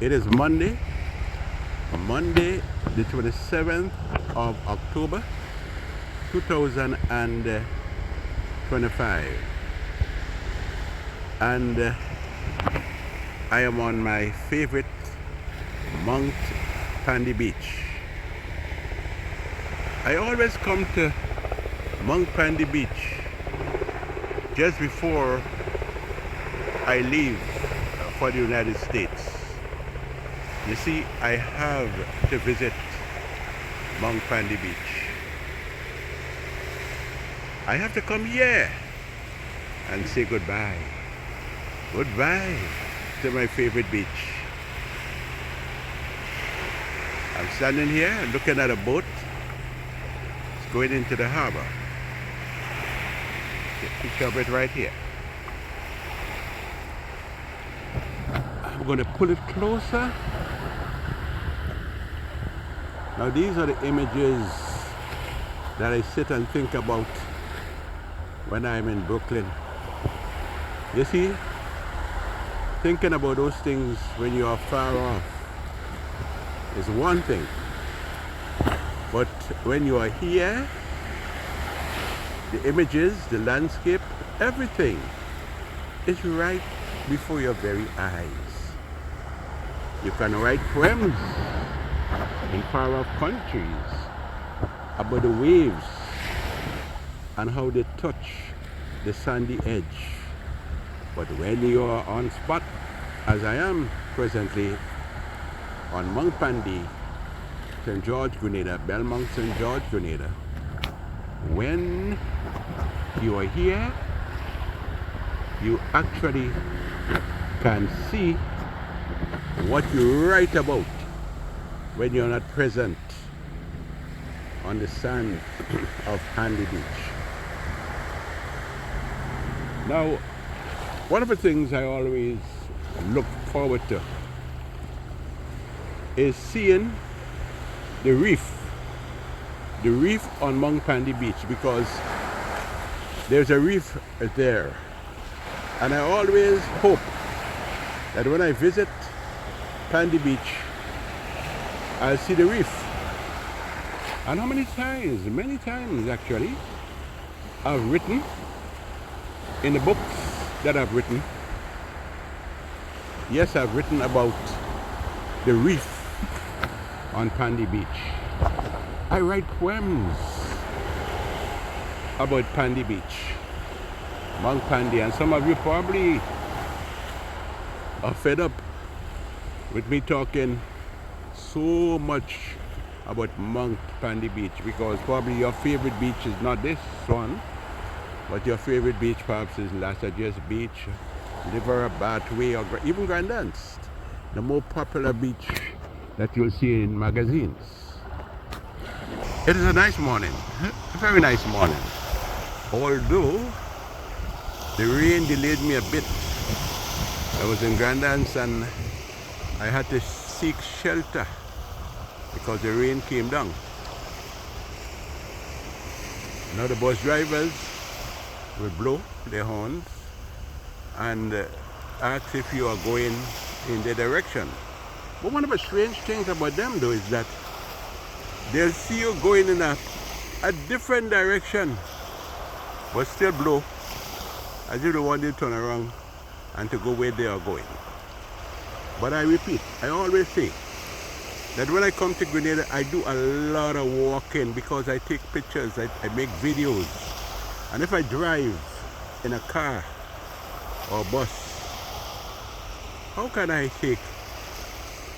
It is Monday, the 27th of October 2025, and I am on my favorite Mount PANDY Beach. I always come to Mount PANDY Beach just before I leave for the United States. You see, I have to visit Mount PANDY Beach. I have to come here and say goodbye. Goodbye to my favorite beach. I'm standing here looking at a boat. It's going into the harbor. Take a picture of it right here. I'm going to pull it closer. Now these are the images that I sit and think about when I'm in Brooklyn. You see, thinking about those things when you are far off is one thing, but when you are here, the images, the landscape, everything is right before your very eyes. You can write poems in far off countries about the waves and how they touch the sandy edge. But when you are on spot, as I am presently on Mount PANDY, St. George, Grenada, Belmont, St. George, Grenada, when you are here, you actually can see what you write about when you're not present on the sand of PANDY Beach. Now, one of the things I always look forward to is seeing the reef on Mount PANDY Beach, because there's a reef there. And I always hope that when I visit PANDY Beach, I'll see the reef. And how many times, many times actually, I've written in the books that I've written. Yes, I've written about the reef on PANDY Beach. I write poems about PANDY Beach, Mount PANDY, and some of you probably are fed up with me talking so much about Mount PANDY Beach, because probably your favorite beach is not this one, but your favorite beach perhaps is Lassages Beach, Liver, Bathway, or even Grandance, the more popular beach that you'll see in magazines. It is a nice morning, a very nice morning, although the rain delayed me a bit. I was in Grandance and I had to seek shelter because the rain came down. Now the bus drivers will blow their horns and ask if you are going in their direction. But one of the strange things about them though is that they'll see you going in a different direction, but still blow as if they want you to turn around and to go where they are going. But I repeat, I always say that when I come to Grenada, I do a lot of walking because I take pictures, I make videos. And if I drive in a car or bus, how can I take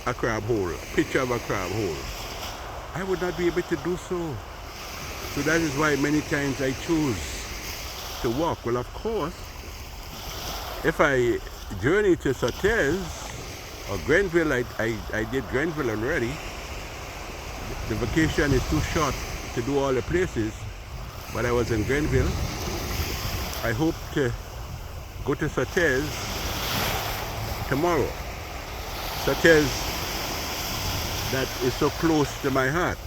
a crab hole, a picture of a crab hole? I would not be able to do so. So that is why many times I choose to walk. Well, of course, if I journey to Sotez or Grenville, I did Grenville already. The vacation is too short to do all the places, but I was in Grenville. I hope to go to Sotez tomorrow. Sotez, that is so close to my heart.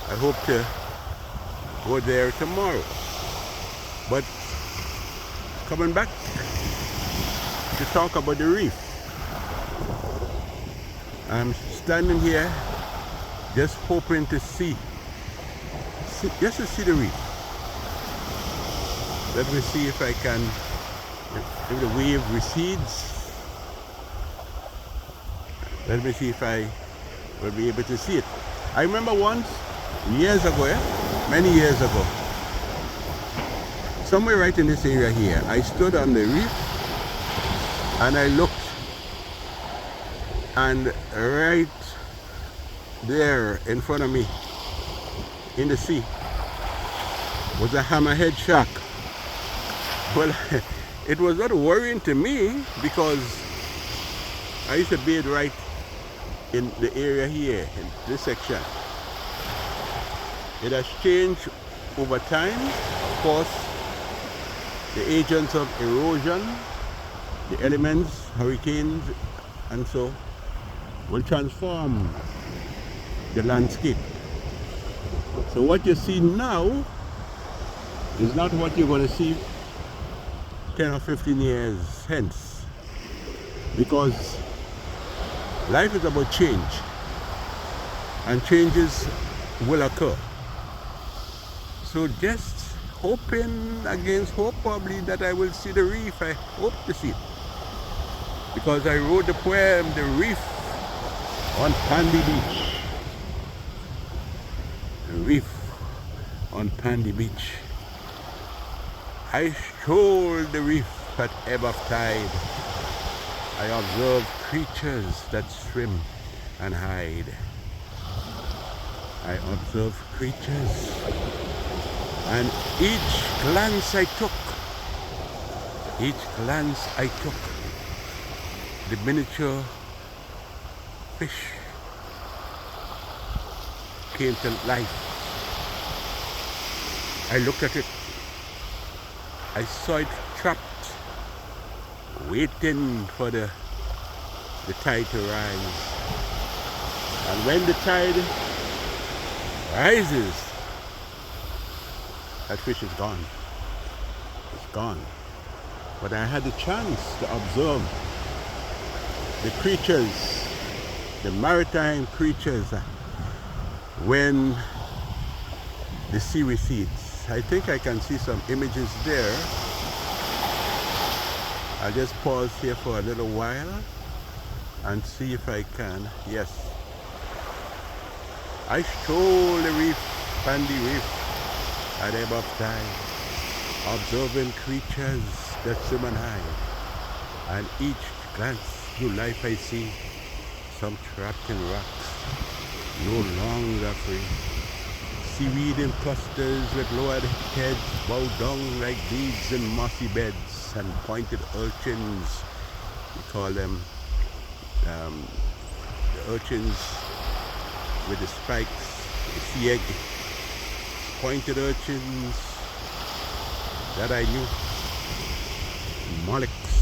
I hope to go there tomorrow. But coming back to talk about the reef. I'm standing here just hoping to see just to see the reef. Let me see if I can, if the wave recedes. Let me see if I will be able to see it. I remember once, years ago, many years ago, somewhere right in this area here, I stood on the reef and I looked, and right there in front of me in the sea was a hammerhead shark. Well, it was not worrying to me because I used to bathe right in the area here, in this section. It has changed over time. Of course, the agents of erosion, the elements, hurricanes, and so will transform the landscape. So what you see now is not what you're going to see 10 or 15 years hence, because life is about change, and changes will occur. So just hoping against hope probably that I will see the reef. I hope to see it, because I wrote the poem The Reef on Pandy Beach. The reef on Pandy Beach. I stroll the reef at ebb of tide. I observe creatures that swim and hide. I observe creatures, and each glance I took, the miniature fish came to life. I looked at it. I saw it trapped, waiting for the tide to rise. And when the tide rises, that fish is gone. It's gone. But I had the chance to observe the creatures, the maritime creatures, when the sea recedes. I think I can see some images there. I'll just pause here for a little while and see if I can. Yes. I stroll the reef, Pandy Reef, at ebb of tide, observing creatures that swim and hide. And each glance through life I see some trapped in rocks, no longer free. Seaweed in clusters with lowered heads bow down like beads in mossy beds, and pointed urchins, we call them the urchins with the spikes, the sea egg, pointed urchins that I knew, mollusks,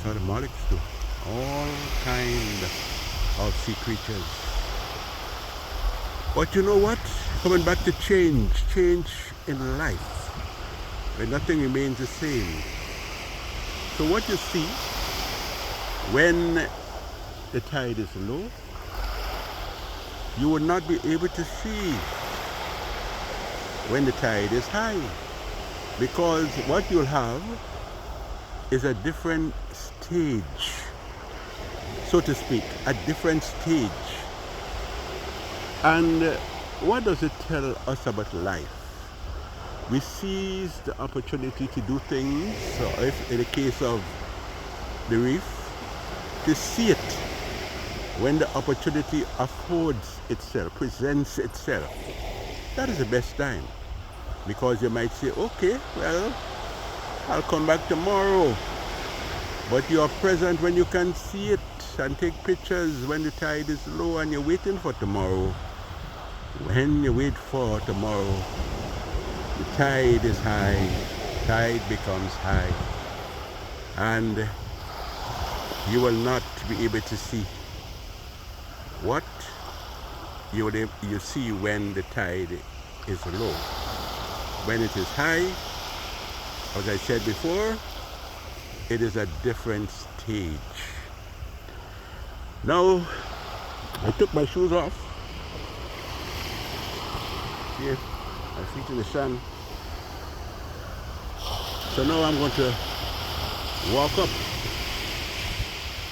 so the mollusks too, all kind of sea creatures. But you know what? Coming back to change in life, where nothing remains the same. So what you see when the tide is low, you will not be able to see when the tide is high, because what you'll have is a different stage, so to speak, a different stage. And what does it tell us about life? We seize the opportunity to do things, or if in the case of the reef, to see it when the opportunity affords itself, presents itself. That is the best time, because you might say, okay, well, I'll come back tomorrow. But you are present when you can see it and take pictures when the tide is low and you're waiting for tomorrow. When you wait for tomorrow, the tide is high, tide becomes high, and you will not be able to see what you see when the tide is low. When it is high, as I said before, it is a different stage. Now, I took my shoes off. See, my feet in the sun. So now I'm going to walk up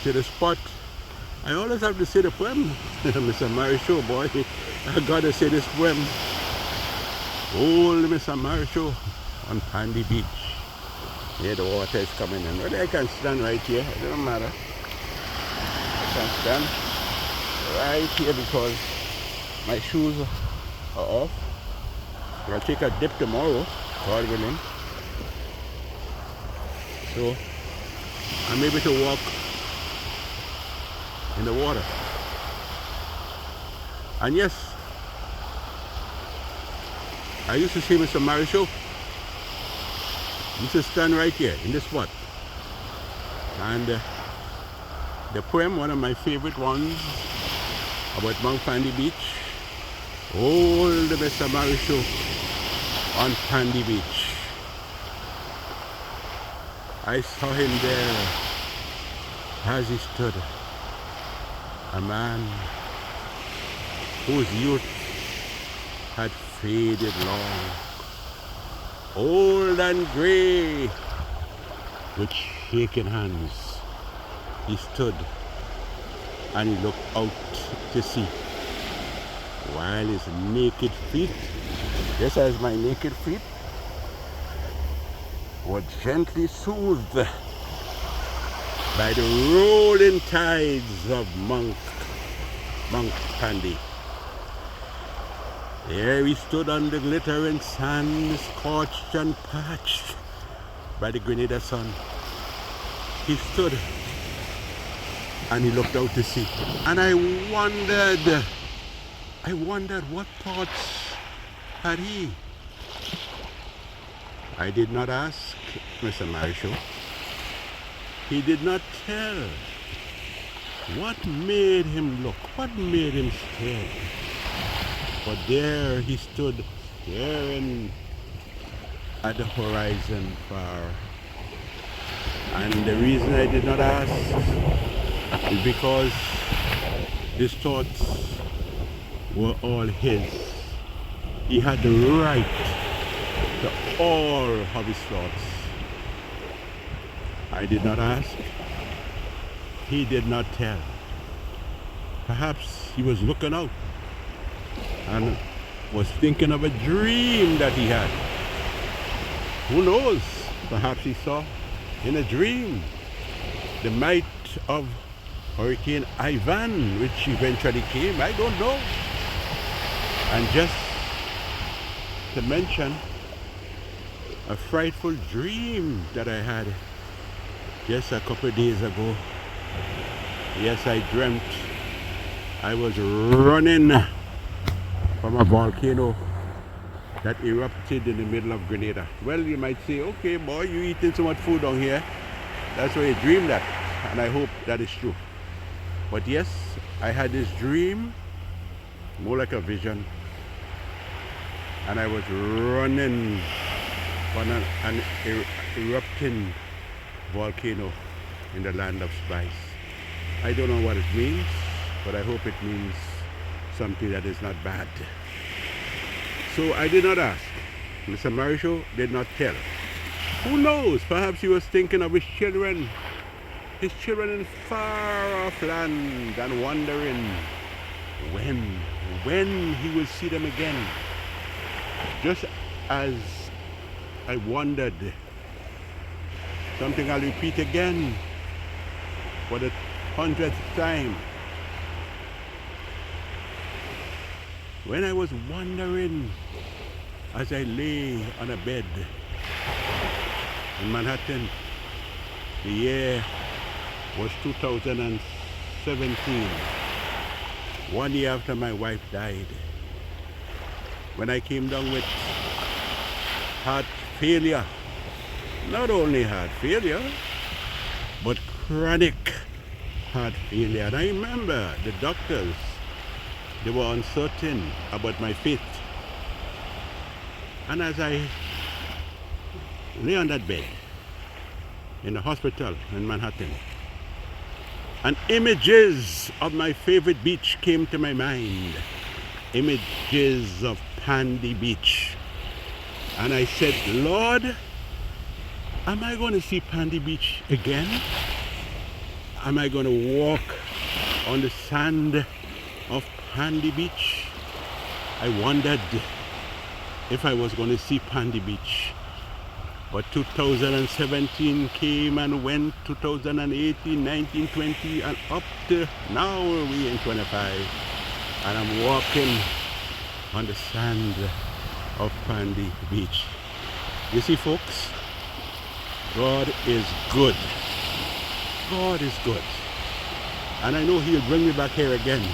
to the spot. I always have to say the poem. Mr. Marisho, boy, I gotta say this poem. Old Mr. Marisho on Pandy Beach. Here the water is coming in. Well, I can stand right here. It doesn't matter. I can stand right here because my shoes are off. I'll take a dip tomorrow, God willing. So I'm able to walk in the water. And yes, I used to see Mr. Marisho. He used to stand right here in this spot. And the poem, one of my favorite ones about Mount Pandy Beach. Old Mr. Marisho on Pandy Beach. I saw him there as he stood, a man whose youth had faded long, old and grey, with shaking hands. He stood and he looked out to sea, while his naked feet, just as my naked feet, were gently soothed by the rolling tides of Mount Pandy. There he stood on the glittering sand, scorched and parched by the Grenada sun. He stood and he looked out to sea. And I wondered what thoughts had he? I did not ask Mr. Marisho. He did not tell. What made him look? What made him stare? But there he stood, staring at the horizon far. And the reason I did not ask is because his thoughts were all his. He had the right to all of his thoughts. I did not ask. He did not tell. Perhaps he was looking out and was thinking of a dream that he had. Who knows? Perhaps he saw in a dream the might of Hurricane Ivan, which eventually came. I don't know. And just to mention a frightful dream that I had just a couple of days ago. Yes, I dreamt I was running from a volcano that erupted in the middle of Grenada. Well, you might say, okay, boy, you eating so much food down here. That's why you dreamed that. And I hope that is true. But yes, I had this dream, more like a vision. And I was running on an erupting volcano in the land of spice. I don't know what it means, but I hope it means something that is not bad. So I did not ask. Mr. Marisho did not tell. Who knows? Perhaps he was thinking of his children in far off land, and wondering when he will see them again. Just as I wondered, something I'll repeat again for the 100th time. When I was wondering as I lay on a bed in Manhattan, the year was 2017, 1 year after my wife died. When I came down with heart failure, not only heart failure, but chronic heart failure. And I remember the doctors, they were uncertain about my fate. And as I lay on that bed in the hospital in Manhattan, and images of my favorite beach came to my mind. Images of Pandy Beach. And I said, Lord, am I going to see Pandy Beach again? Am I going to walk on the sand of Pandy Beach? I wondered if I was going to see Pandy Beach. But 2017 came and went, 2018, 19, 20, and up to now we're in 25. And I'm walking on the sand of Pandy Beach. You see, folks, God is good. God is good. And I know He'll bring me back here again,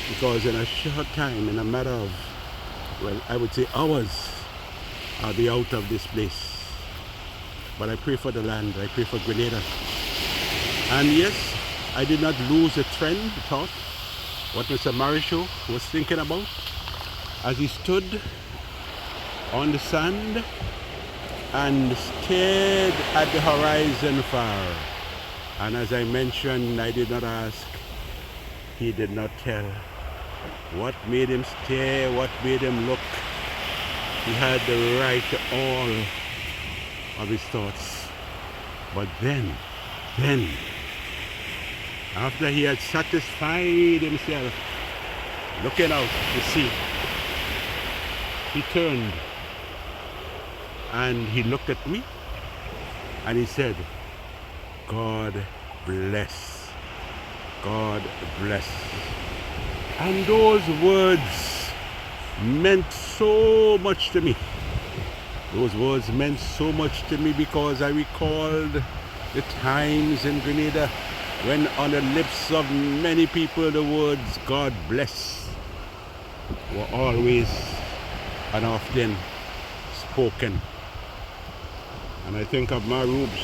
because in a short time, in a matter of, well, I would say hours, I'll be out of this place. But I pray for the land. I pray for Grenada. And yes, I did not lose the trend, the thought, what Mr. Marisho was thinking about as he stood on the sand and stared at the horizon far. And as I mentioned, I did not ask, he did not tell. What made him stare, what made him look? He had the right to all of his thoughts. But then, after he had satisfied himself looking out to sea, he turned and he looked at me and he said, God bless. God bless. And those words meant so much to me. Those words meant so much to me because I recalled the times in Grenada when on the lips of many people the words God bless were always and often spoken. And I think of my Rubes,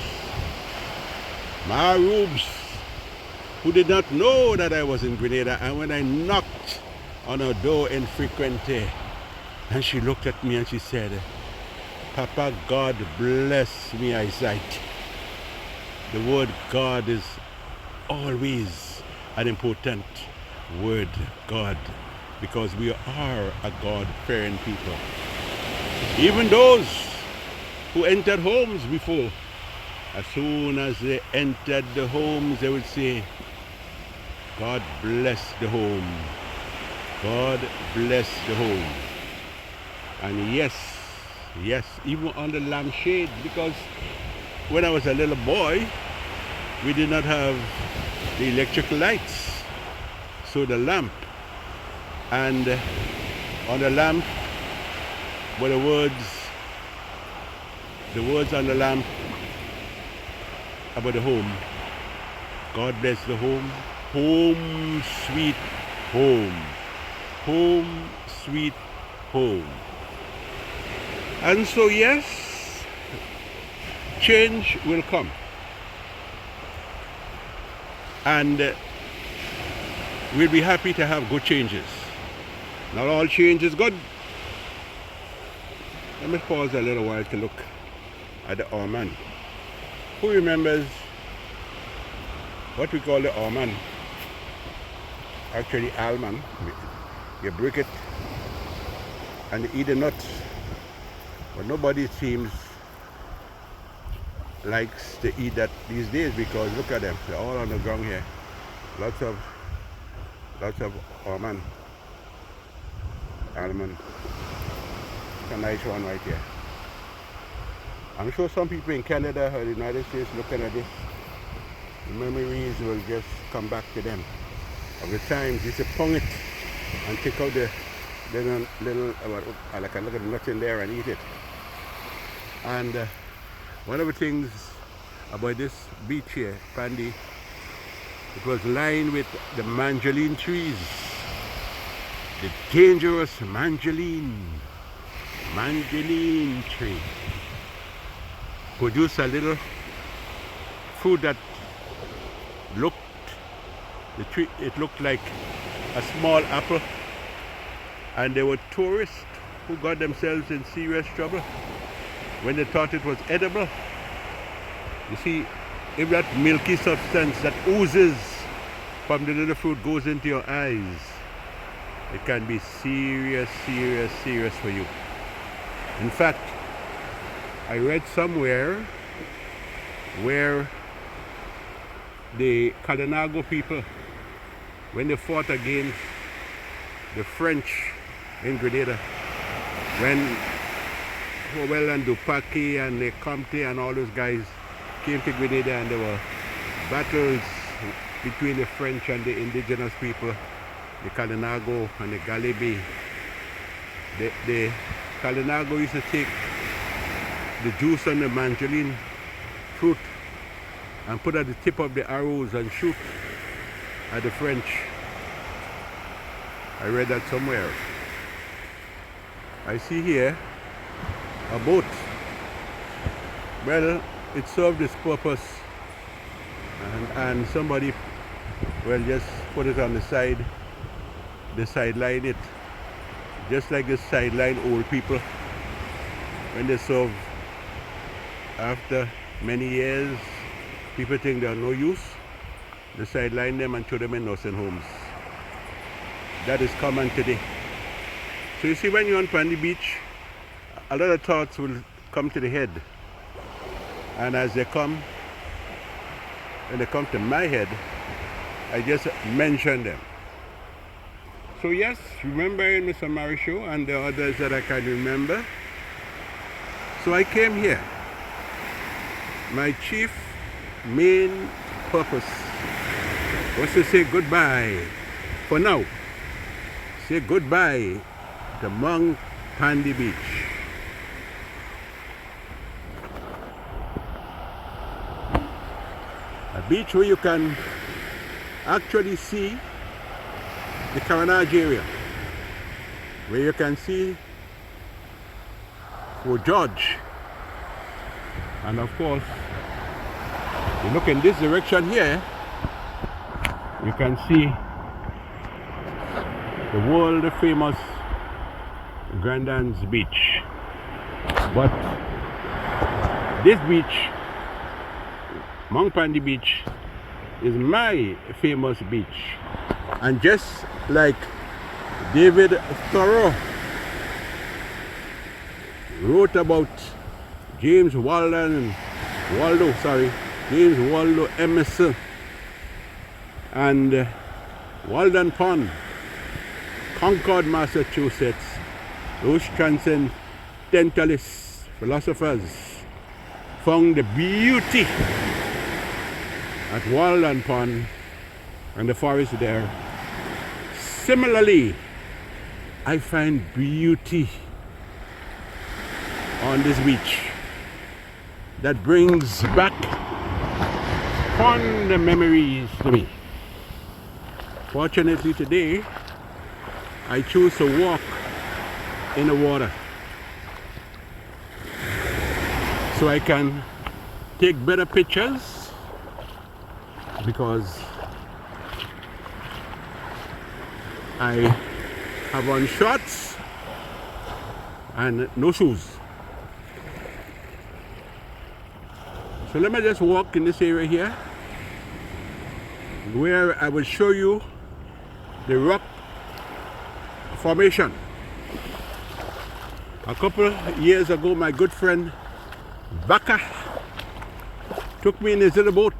who did not know that I was in Grenada, and when I knocked on her door infrequently, and she looked at me and she said, Papa, God bless me eyesight. The word God is always an important word, God, because we are a God-fearing people. Even those who entered homes before, as soon as they entered the homes, they would say, God bless the home. God bless the home. And yes, even on the lampshade, because when I was a little boy, we did not have the electric lights. So the lamp, and on the lamp were the words on the lamp about the home. God bless the home. Home sweet home. Home sweet home. And so yes, change will come. And we'll be happy to have good changes. Not all change is good. Let me pause a little while to look at the almond. Who remembers what we call the almond? Actually almond. You break it and you eat the nuts. But nobody seems likes to eat that these days, because look at them, they're all on the ground here. Lots of almond. It's a nice one right here. I'm sure some people in Canada or the United States looking at this, the memories will just come back to them of the times you used to pong it and take out the little like a little nut in there and eat it. And one of the things about this beach here, Pandy, it was lined with the manjaline trees, the dangerous manjaline tree. Produced a little fruit that it looked like a small apple, and there were tourists who got themselves in serious trouble when they thought it was edible. You see, if that milky substance that oozes from the little fruit goes into your eyes, it can be serious, serious, serious for you. In fact, I read somewhere where the Grenada people, when they fought against the French in Grenada, when Howell and Dupaki and the Comte and all those guys came to Grenada, and there were battles between the French and the indigenous people, the Kalinago and the Galibi. The Kalinago used to take the juice on the manjaline fruit and put at the tip of the arrows and shoot at the French. I read that somewhere. I see here a boat. Well, it served its purpose, and somebody, well, just put it on the side, they sideline it, just like they sideline old people when they serve. After many years, people think they are no use, they sideline them and throw them in nursing homes. That is common today. So you see, when you're on Pandy Beach, a lot of thoughts will come to the head. And as they come, when they come to my head, I just mention them. So yes, remembering Mr. Marisho and the others that I can remember. So I came here. My chief main purpose was to say goodbye for now. Say goodbye to Mount Pandy Beach. A beach where you can actually see the Grenada area, where you can see Fort George, and of course, you look in this direction here, you can see the world famous Grenada's beach. But this beach, Mount Pandy Beach, is my famous beach. And just like David Thoreau wrote about James Waldo Emerson and Walden Pond, Concord, Massachusetts, those transcendentalist philosophers found the beauty at Walden Pond and the forest there. Similarly, I find beauty on this beach that brings back fond memories to me. Fortunately today, I choose to walk in the water so I can take better pictures, because I have on shorts and no shoes. So let me just walk in this area here, where I will show you the rock formation. A couple years ago, my good friend Baka took me in his little boat,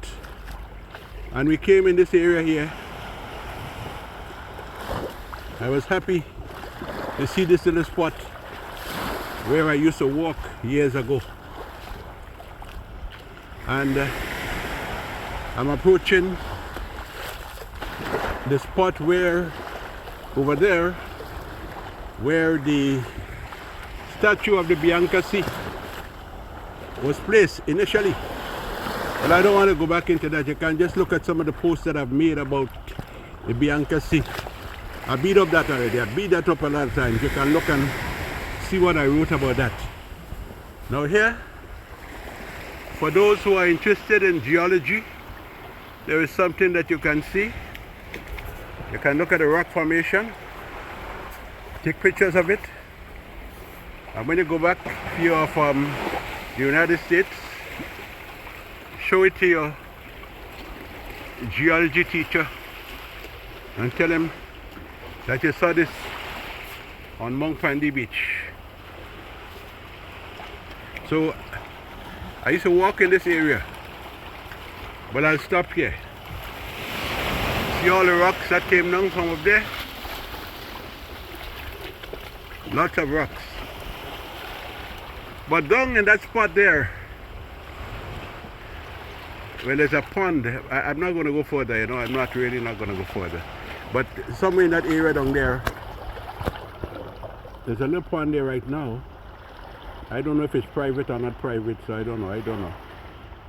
and we came in this area here. I was happy to see this little spot where I used to walk years ago. And I'm approaching the spot where, over there, where the statue of the Bianca Sea was placed initially. But I don't want to go back into that. You can just look at some of the posts that I've made about the Bianca Sea. I beat up that already. I beat that up a lot of times. You can look and see what I wrote about that. Now here, for those who are interested in geology, there is something that you can see. You can look at the rock formation, take pictures of it. And when you go back, if you are from the United States, show it to your geology teacher and tell him that you saw this on Mount Pandy Beach. So I used to walk in this area, but I'll stop here. See all the rocks that came down from up there? Lots of rocks. But down in that spot there, well, there's a pond. I'm not going to go further, you know, I'm not going to go further. But somewhere in that area down there, there's a little pond there right now. I don't know if it's private or not private, so I don't know.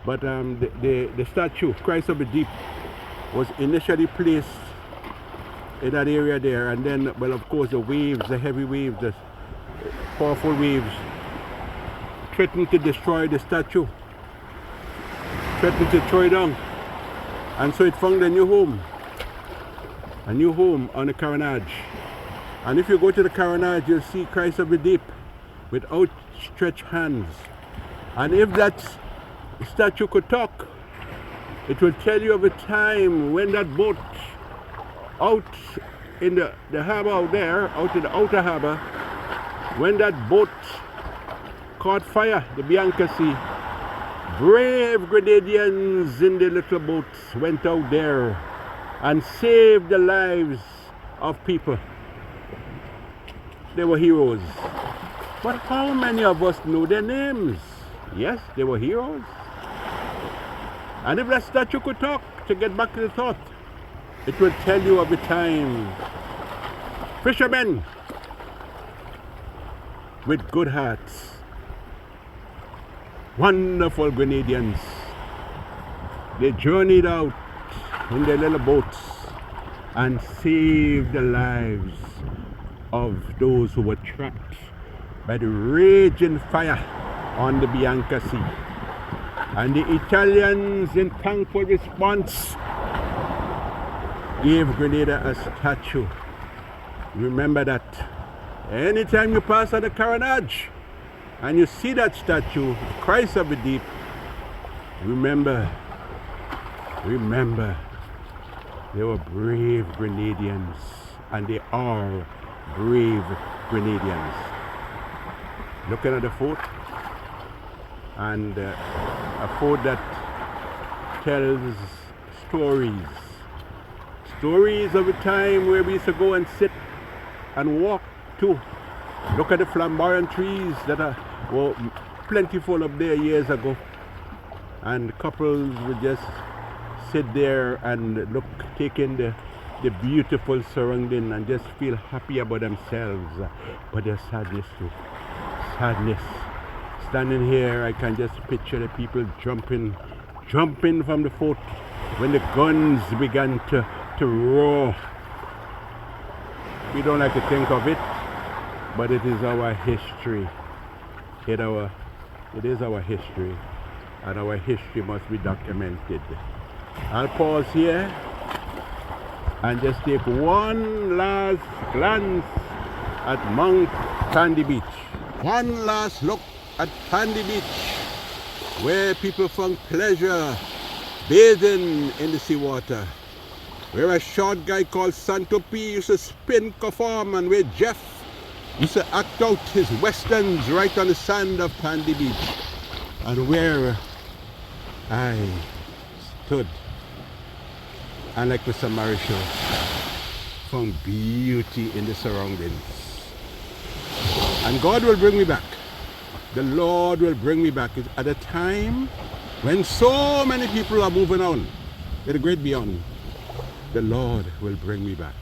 But the statue, Christ of the Deep, was initially placed in that area there, and then, well, of course, the waves, the heavy waves, the powerful waves, threatened to destroy the statue, threatened to throw it down, and so it found a new home on the Carnage. And if you go to the Carnage, you'll see Christ of the Deep with outstretched hands. And if that statue could talk, it will tell you of a time when that boat out in the harbor out there, out in the outer harbor, when that boat caught fire, the Bianca Sea, brave Grenadians in the little boats went out there and saved the lives of people. They were heroes. But how many of us know their names? Yes, they were heroes. And if that statue could talk, to get back to the thought, it will tell you of the time. Fishermen with good hearts, wonderful Grenadians, they journeyed out in their little boats and saved the lives of those who were trapped by the raging fire on the Bianca Sea. And the Italians, in thankful response, gave Grenada a statue. Remember that. Anytime you pass on the Carnage and you see that statue, Christ of the Deep, remember, they were brave Grenadians, and they are brave Grenadians. Looking at the fort, and a fort that tells stories of a time where we used to go and sit and walk to. Look at the flamboyant trees that were plentiful up there years ago, and couples would just sit there and look, take in the beautiful surrounding and just feel happy about themselves. But there's sadness too. Sadness. Standing here, I can just picture the people jumping from the fort when the guns began to roar. We don't like to think of it, but it is our history. It is our history, and our history must be documented. I'll pause here and just take one last glance at Mount Pandy Beach. One last look at Pandy Beach, where people found pleasure bathing in the seawater, where a short guy called Santo P used to spin conform, and where Jeff used to act out his westerns right on the sand of Pandy Beach, and where I stood and, like Mr. Marishall, found beauty in the surroundings. And God will bring me back. The Lord will bring me back at a time when so many people are moving on to the great beyond. The Lord will bring me back.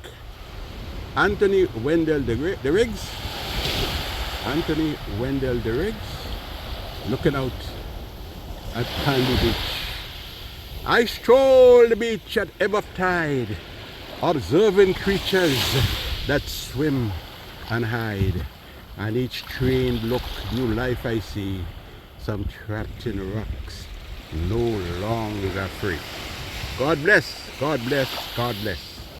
Anthony Wendell de Riggs, looking out at Pandy Beach. I stroll the beach at ebb of tide, observing creatures that swim and hide. And each trained look, new life I see, some trapped in rocks, no longer free. God bless, God bless, God bless.